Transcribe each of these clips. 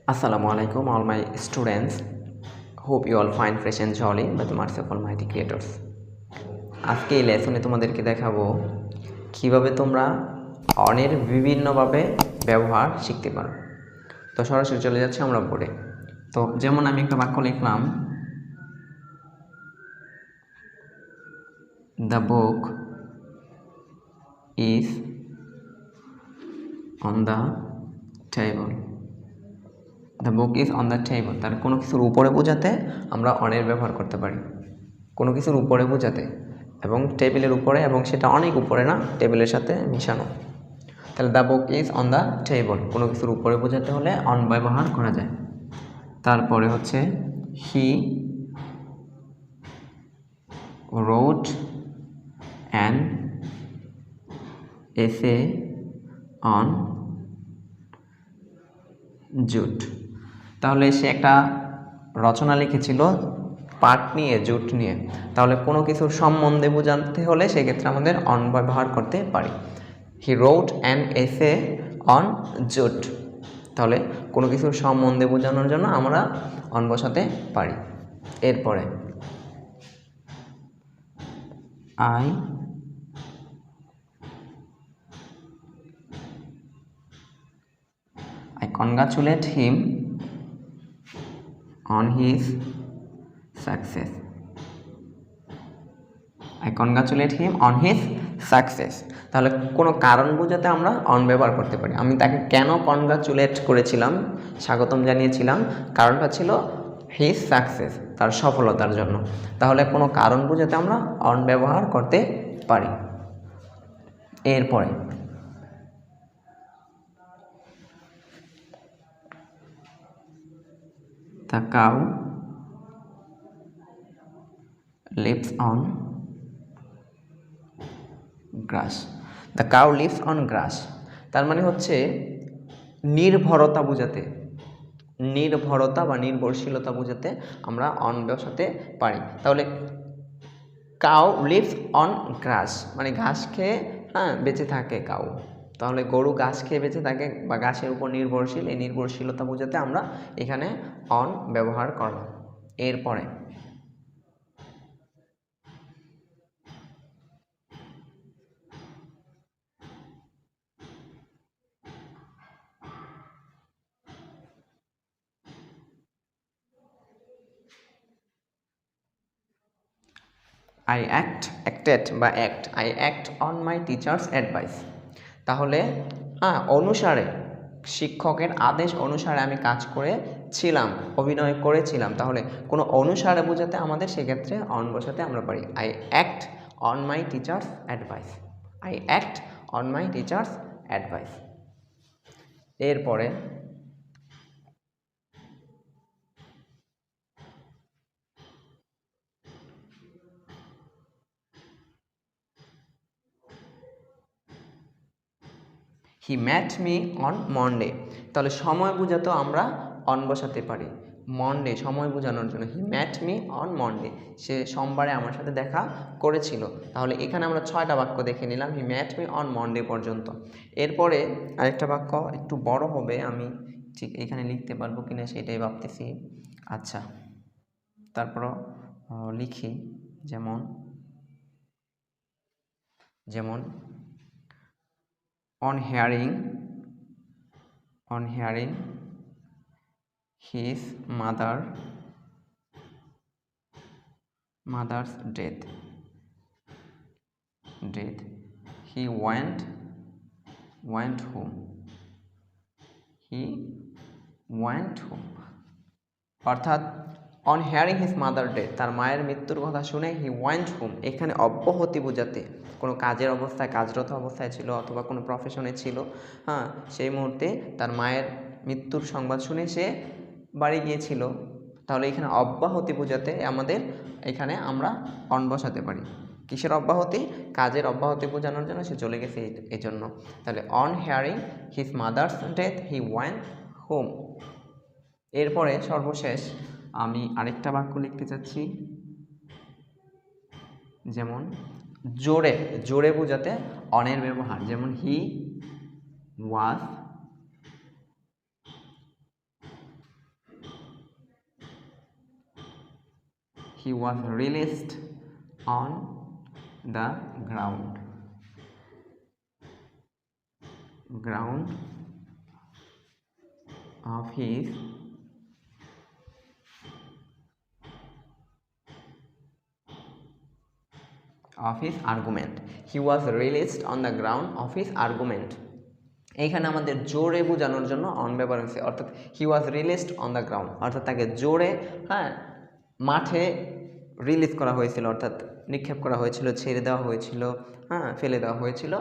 Assalamu alaikum all my students. Hope you all find fresh and jolly by the mercy of Almighty Creators. আজকে এই লেসনে তোমাদেরকে দেখাবো কিভাবে তোমরা অনের বিভিন্নভাবে ব্যবহার শিখতে পারো। তো সরাসরি চলে যাচ্ছে আমরা বোর্ডে। তো যেমন আমি একটা বাক্য লিখলাম, The book is on the table. The book is on the table. তাহলে কোনো কিছুর উপরে বোঝাতে আমরা অনের ব্যবহার করতে পারি, কোনো কিছুর উপরে বোঝাতে, এবং টেবিলের উপরে, এবং সেটা অনেক উপরে না, টেবিলের সাথে মিশানো। তাহলে the book is on the table, কোনো কিছুর উপরে বোঝাতে হলে অন ব্যবহার করা যায়। তারপরে হচ্ছে হি রোট অ্যান এসে অন জুট। তাহলে সে একটা রচনা লিখেছিল পাট নিয়ে, জুট নিয়ে। তাহলে কোনো কিছুর সম্বন্ধে বোঝাতে হলে সেক্ষেত্রে আমাদের অন ব্যবহার করতে পারি। হি রোট অ্যান এসে অন জুট। তাহলে কোনো কিছুর সম্বন্ধে বোঝানোর জন্য আমরা অন বসাতে পারি। এরপরে I congratulate him on his success. I congratulate him on his success. তাহলে কোনো কারণ বোঝাতে আমরা অন ব্যবহার করতে পারি। আমি তাকে কেন কনগ্রাচুলেট করেছিলাম, স্বাগতম জানিয়েছিলাম, কারণটা ছিল হিজ সাকসেস, তার সফলতার জন্য। তাহলে কোনো কারণ বোঝাতে আমরা অন ব্যবহার করতে পারি। এরপরে The cow lives on grass. The cow lives on grass. তার মানে হচ্ছে নির্ভরতা বোঝাতে, নির্ভরতা বা নির্ভরশীলতা বোঝাতে আমরা অন বসাতে পারি। তাহলে কাউ লিভস অন গ্রাস মানে ঘাস খেয়ে বেঁচে থাকে কাউ। তাহলে গরু ঘাস খেয়ে বেঁচে থাকে বা ঘাসের উপর নির্ভরশীল, এই নির্ভরশীলতা বোঝাতে আমরা এখানে অন ব্যবহার করলাম। এরপরে I act on my teacher's advice. তাহলে অনুসারে, শিক্ষকের আদেশ অনুসারে আমি কাজ করেছিলাম, অভিনয় করেছিলাম। তাহলে কোনো অনুসারে বোঝাতে আমাদের সেক্ষেত্রে অন বসাতে আমরা পারি। I act on my teacher's advice. I act on my teacher's advice. এরপরে হি ম্যাট মি অন মন্ডে। তাহলে সময় বোঝাতেও আমরা অন বসাতে পারি। মন্ডে সময় বোঝানোর জন্য হি ম্যাট মি অন মন্ডে, সে সোমবারে আমার সাথে দেখা করেছিল। তাহলে এখানে আমরা 6টা বাক্য দেখে নিলাম হি ম্যাট মি অন মন্ডে পর্যন্ত। এরপরে আরেকটা বাক্য একটু বড় হবে, আমি ঠিক এখানে লিখতে পারবো কিনা সেটাই ভাবতেছি। আচ্ছা, তারপরও লিখি, যেমন on hearing his mother's death he went home. অর্থাৎ on hearing his mother death, তার মায়ের মৃত্যুর কথা শুনে হি ওয়েন্ট হোম, এখানে অব্যাহতি বোঝাতে, কোনো কাজের অবস্থায়, কাজরত অবস্থায় ছিল অথবা কোনো প্রফেশনে ছিল, সেই মুহূর্তে তার মায়ের মৃত্যুর সংবাদ শুনে সে বাড়ি গিয়েছিল। তাহলে এখানে অব্যাহতি বোঝাতে আমাদের এখানে আমরা অন বসাতে পারি। কিসের অব্যাহতি? কাজের অব্যাহতি বোঝানোর জন্য সে চলে গেছে এই জন্য। তাহলে on hearing his mother's death he went home. এরপরে সর্বশেষ আমি আরেকটা বাক্য লিখতে চাচ্ছি, যেমন জোরে বোঝাতে অনের ব্যবহার, যেমন হি ওয়াজ he was released on the ground of his argument. He was released on the ground of his argument. এইখানে আমাদের জোরে বোঝানোর জন্য অন ব্যবহার হয়েছে, অর্থাৎ he was released on the ground, অর্থাৎ তাকে জোরে মাঠে রিলিজ করা হয়েছিল, অর্থাৎ নিক্ষেপ করা হয়েছিল, ছেড়ে দেওয়া হয়েছিল, ফেলে দেওয়া হয়েছিল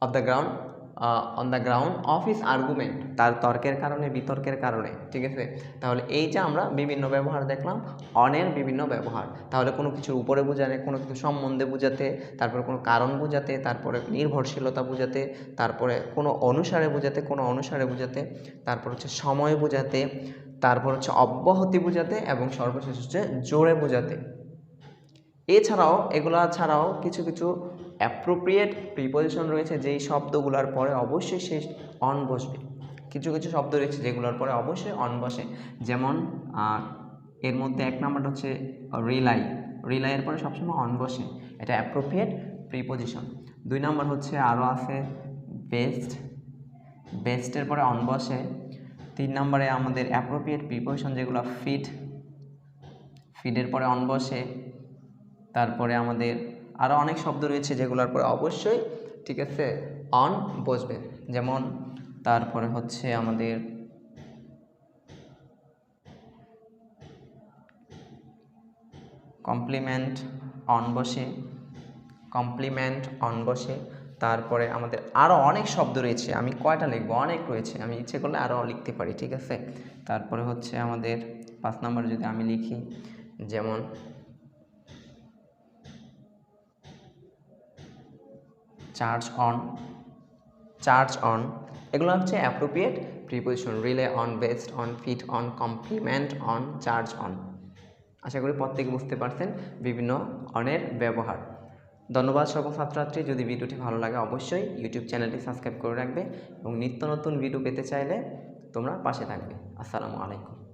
on the ground of his argument, তার তর্কের কারণে, বিতর্কের কারণে। ঠিক আছে, তাহলে এই যে আমরা বিভিন্ন ব্যবহার দেখলাম অনের বিভিন্ন ব্যবহার, তাহলে কোনো কিছুর উপরে বোঝাতে, কোনো কিছু সম্বন্ধে বোঝাতে, তারপরে কোনো কারণ বোঝাতে, তারপরে নির্ভরশীলতা বোঝাতে, তারপরে কোনো অনুসারে বোঝাতে, তারপর হচ্ছে সময় বোঝাতে, তারপর হচ্ছে অব্যাহতি বোঝাতে, এবং সর্বশেষ হচ্ছে জোরে বোঝাতে। এগুলা ছাড়াও কিছু কিছু অ্যাপ্রোপ্রিয়েট প্রিপোজিশন রয়েছে, যেই শব্দগুলোর পরে অবশ্যই শেষ অন বসবে। কিছু কিছু শব্দ রয়েছে যেগুলোর পরে অবশ্যই অন বসে, যেমন এর মধ্যে 1 নাম্বারটা হচ্ছে রিলাইয়ের পরে সবসময় অন বসে, এটা অ্যাপ্রোপ্রিয়েট প্রিপোজিশন। 2 নাম্বার হচ্ছে আরও আছে বেস্টের পরে অন বসে। 3 নাম্বারে আমাদের অ্যাপ্রোপ্রিয়েট প্রিপোজিশন যেগুলো ফিডের পরে অন বসে। তারপরে আমাদের আরও অনেক শব্দ রয়েছে যেগুলোর পরে অবশ্যই, ঠিক আছে, অন বসবে, যেমন তারপরে হচ্ছে আমাদের কমপ্লিমেন্ট অন বসে, তারপরে আমাদের আরও অনেক শব্দ রয়েছে, আমি কয়টা লিখবো, অনেক রয়েছে, আমি ইচ্ছে করলে আরও লিখতে পারি। ঠিক আছে, তারপরে হচ্ছে আমাদের 5 নম্বরে যদি আমি লিখি, যেমন চার্জ অন, এগুলো হচ্ছে appropriate preposition. Rely on, based on, fit on, compliment on, charge on. আশা করি প্রত্যেকে বুঝতে পারছেন বিভিন্ন অনের ব্যবহার। ধন্যবাদ সকল ছাত্রছাত্রী। যদি ভিডিওটি ভালো লাগে অবশ্যই ইউটিউব চ্যানেলটি সাবস্ক্রাইব করে রাখবে এবং নিত্য নতুন ভিডিও পেতে চাইলে তোমরা পাশে থাকবে। আসসালামু আলাইকুম।